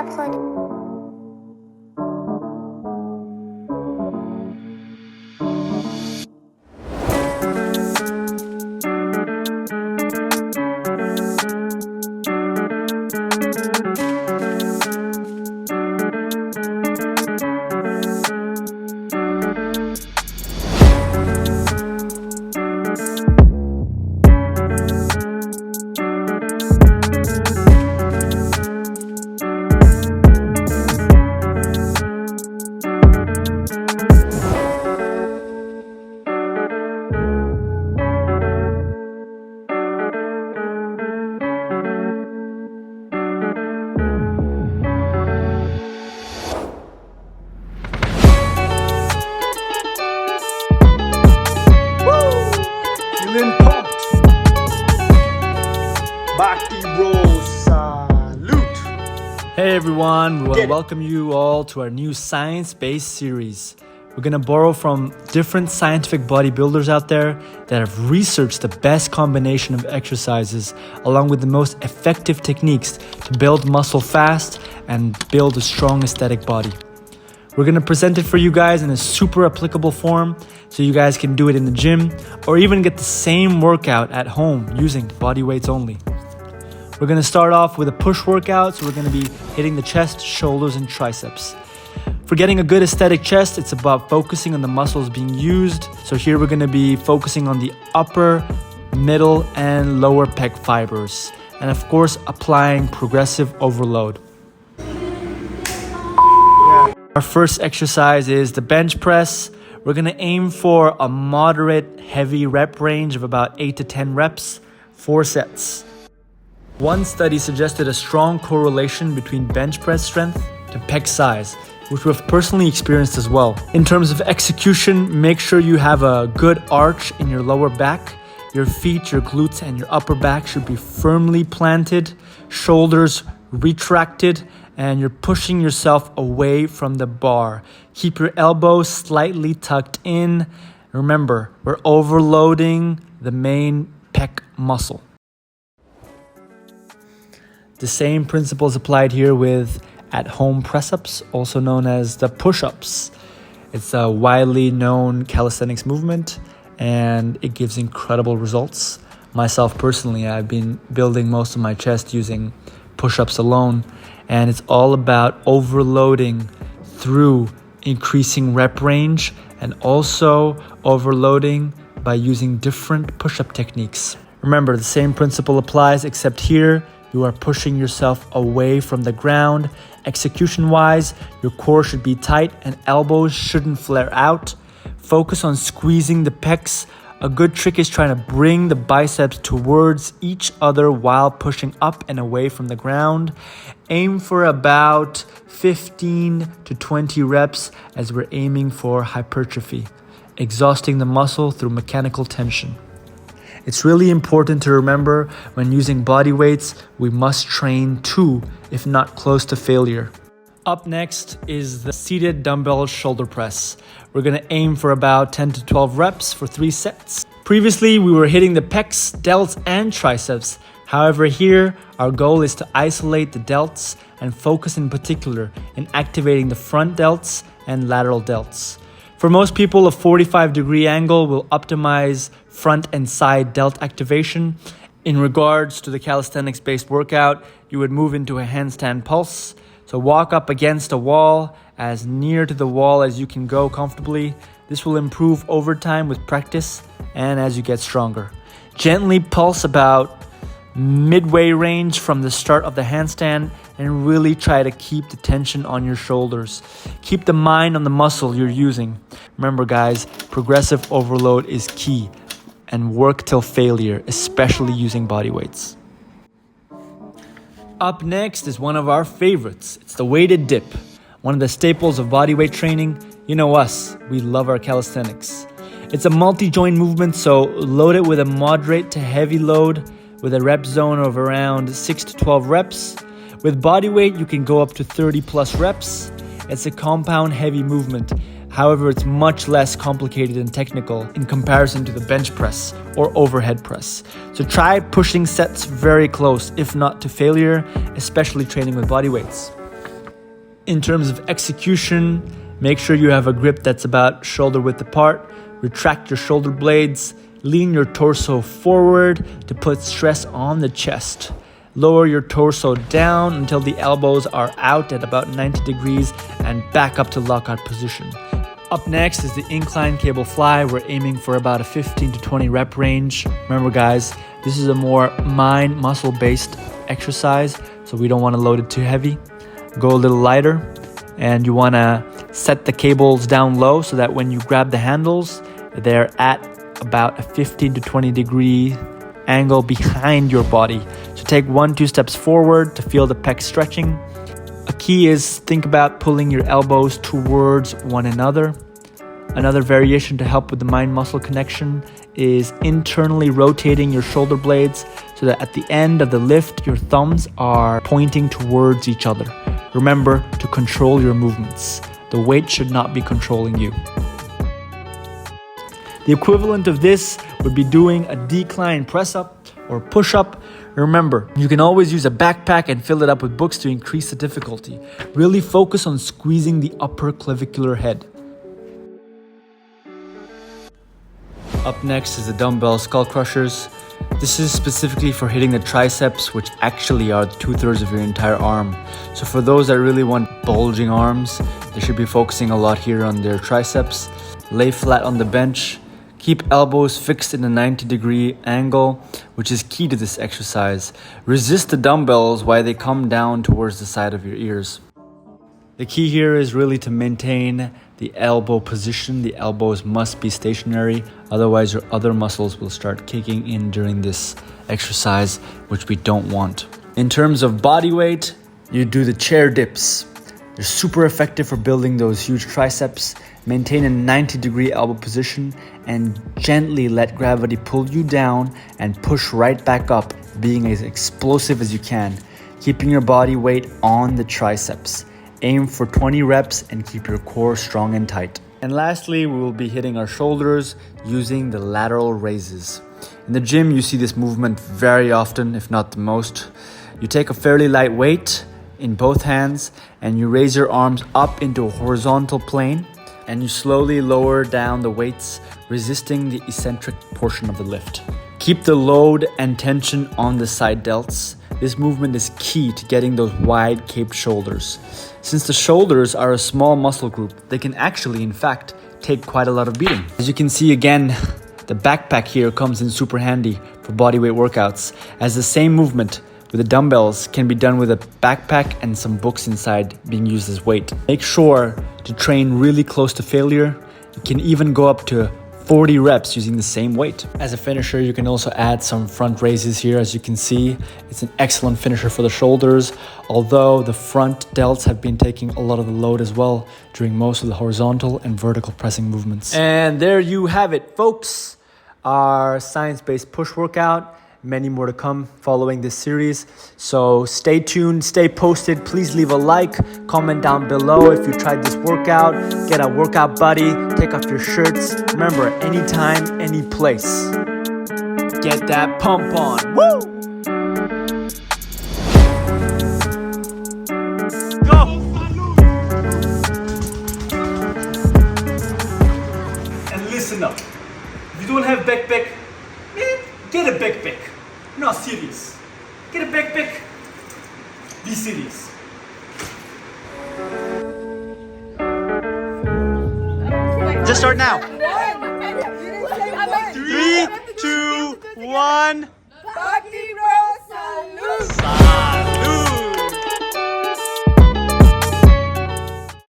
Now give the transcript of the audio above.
incline. Hey everyone, we want to welcome you all to our new science-based series. We're going to borrow from different scientific bodybuilders out there that have researched the best combination of exercises along with the most effective techniques to build muscle fast and build a strong aesthetic body. We're going to present it for you guys in a super applicable form so you guys can do it in the gym or even get the same workout at home using body weights only. We're going to start off with a push workout, so we're going to be hitting the chest, shoulders, and triceps. For getting a good aesthetic chest, it's about focusing on the muscles being used. So here we're going to be focusing on the upper, middle, and lower pec fibers. And of course, applying progressive overload. Our first exercise is the bench press. We're going to aim for a moderate, heavy rep range of about 8 to 10 reps, 4 sets. One study suggested a strong correlation between bench press strength to pec size, which we've personally experienced as well. In terms of execution, make sure you have a good arch in your lower back. Your feet, your glutes, and your upper back should be firmly planted, shoulders retracted, and you're pushing yourself away from the bar. Keep your elbows slightly tucked in. Remember, we're overloading the main pec muscle. The same principles applied here with at-home press-ups, also known as the push-ups. It's a widely known calisthenics movement, and it gives incredible results. Myself personally, I've been building most of my chest using push-ups alone, and it's all about overloading through increasing rep range and also overloading by using different push-up techniques. Remember, the same principle applies, except here, you are pushing yourself away from the ground. Execution-wise, your core should be tight and elbows shouldn't flare out. Focus on squeezing the pecs. A good trick is trying to bring the biceps towards each other while pushing up and away from the ground. Aim for about 15 to 20 reps as we're aiming for hypertrophy, exhausting the muscle through mechanical tension. It's really important to remember when using body weights, we must train to, if not close to failure. Up next is the seated dumbbell shoulder press. We're going to aim for about 10 to 12 reps for 3 sets. Previously, we were hitting the pecs, delts, and triceps. However, here, our goal is to isolate the delts and focus in particular in activating the front delts and lateral delts. For most people, a 45-degree angle will optimize front and side delt activation. In regards to the calisthenics-based workout, you would move into a handstand pulse. So walk up against a wall, as near to the wall as you can go comfortably. This will improve over time with practice and as you get stronger. Gently pulse about midway range from the start of the handstand and really try to keep the tension on your shoulders. Keep the mind on the muscle you're using. Remember guys, progressive overload is key and work till failure, especially using body weights. Up next is one of our favorites. It's the weighted dip, one of the staples of bodyweight training. You know us, we love our calisthenics. It's a multi-joint movement, so load it with a moderate to heavy load with a rep zone of around 6 to 12 reps. With body weight, you can go up to 30 plus reps. It's a compound heavy movement. However, it's much less complicated and technical in comparison to the bench press or overhead press. So try pushing sets very close, if not to failure, especially training with body weights. In terms of execution, make sure you have a grip that's about shoulder width apart. Retract your shoulder blades. Lean your torso forward to put stress on the chest. Lower your torso down until the elbows are out at about 90 degrees and back up to lockout position. Up next is the incline cable fly. We're aiming for about a 15 to 20 rep range. Remember guys, this is a more mind muscle based exercise, so we don't want to load it too heavy. Go a little lighter, and you want to set the cables down low so that when you grab the handles, they're at about a 15 to 20 degree angle behind your body. So take 1-2 steps forward to feel the pecs stretching. A key is think about pulling your elbows towards one another. Another variation to help with the mind-muscle connection is internally rotating your shoulder blades so that at the end of the lift, your thumbs are pointing towards each other. Remember to control your movements. The weight should not be controlling you. The equivalent of this would be doing a decline press-up or push-up. Remember, you can always use a backpack and fill it up with books to increase the difficulty. Really focus on squeezing the upper clavicular head. Up next is the dumbbell skull crushers. This is specifically for hitting the triceps, which actually are 2/3 of your entire arm. So for those that really want bulging arms, they should be focusing a lot here on their triceps. Lay flat on the bench. Keep elbows fixed in a 90-degree angle, which is key to this exercise. Resist the dumbbells while they come down towards the side of your ears. The key here is really to maintain the elbow position. The elbows must be stationary, otherwise your other muscles will start kicking in during this exercise, which we don't want. In terms of body weight, you do the chair dips. They're super effective for building those huge triceps. Maintain a 90-degree elbow position and gently let gravity pull you down and push right back up, being as explosive as you can, keeping your body weight on the triceps. Aim for 20 reps and keep your core strong and tight. And lastly, we will be hitting our shoulders using the lateral raises. In the gym, you see this movement very often, if not the most. You take a fairly light weight in both hands and you raise your arms up into a horizontal plane and you slowly lower down the weights, resisting the eccentric portion of the lift. Keep the load and tension on the side delts. This movement is key to getting those wide caped shoulders. Since the shoulders are a small muscle group, they can actually, in fact, take quite a lot of beating. As you can see again, the backpack here comes in super handy for bodyweight workouts, as the same movement with the dumbbells can be done with a backpack and some books inside being used as weight. Make sure to train really close to failure. You can even go up to 40 reps using the same weight. As a finisher, you can also add some front raises here. As you can see, it's an excellent finisher for the shoulders, although the front delts have been taking a lot of the load as well during most of the horizontal and vertical pressing movements. And there you have it, folks. Our science-based push workout. Many more to come following this series. So stay tuned, stay posted. Please leave a like, comment down below if you tried this workout. Get a workout buddy, take off your shirts. Remember, anytime, any place. Get that pump on. Woo! Go! And listen up. If you don't have backpack, get a backpack. Not serious. Get a backpack. Be serious. Just start now. 3, 2, 1.